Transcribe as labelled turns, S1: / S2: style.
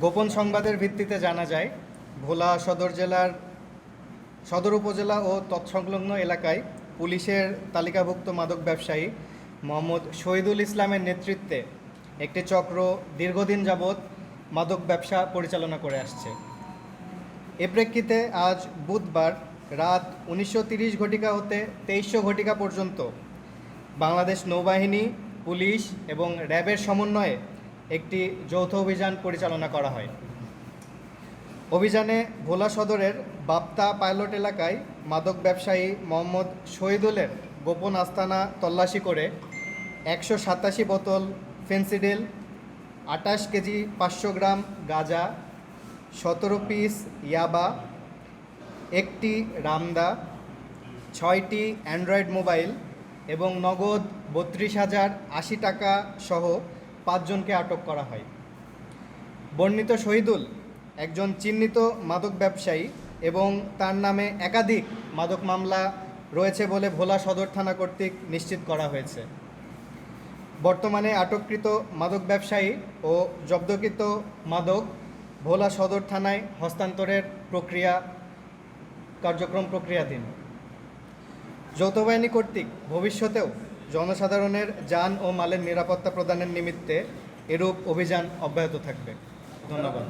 S1: গোপন সংবাদের ভিত্তিতে জানা যায় ভোলা সদর উপজেলা ও তৎসংলগ্ন এলাকায় পুলিশের তালিকাভুক্ত মাদক ব্যবসায়ী মোহাম্মদ শহীদুল ইসলামের নেতৃত্বে একটি চক্র দীর্ঘদিন যাবৎ মাদক ব্যবসা পরিচালনা করে আসছে। এ প্রেক্ষিতে আজ বুধবার রাত 19:30 ঘটিকা হতে 2300 ঘটিকা পর্যন্ত বাংলাদেশ নৌবাহিনী, পুলিশ এবং র্যাবের সমন্বয়ে একটি যৌথ অভিযান পরিচালনা করা হয়। অভিযানে ভোলা সদরের বাপ্তা পাইলট এলাকায় মাদক ব্যবসায়ী মোহাম্মদ শহীদুলের গোপন আস্তানা তল্লাশি করে 187 বোতল ফেন্সিডিল, 28 কেজি 500 গ্রাম গাঁজা, 17 পিস ইয়াবা, একটি রামদা, 6টি অ্যান্ড্রয়েড মোবাইল এবং নগদ 32,080 টাকা সহ 5 জনকে আটক করা হয়। বর্ণিত শহীদুল একজন চিহ্নিত মাদক ব্যবসায়ী এবং তার নামে একাধিক মাদক মামলা রয়েছে বলে ভোলা সদর থানা কর্তৃক নিশ্চিত করা হয়েছে। বর্তমানে আটককৃত মাদক ব্যবসায়ী ও জব্দকৃত মাদক ভোলা সদর থানায় হস্তান্তরের কার্যক্রম প্রক্রিয়াধীন। যৌথ বাহিনী কর্তৃক ভবিষ্যতেও জনসাধারণের যান ও মালের নিরাপত্তা প্রদানের নিমিত্তে এরূপ অভিযান অব্যাহত থাকবে। ধন্যবাদ।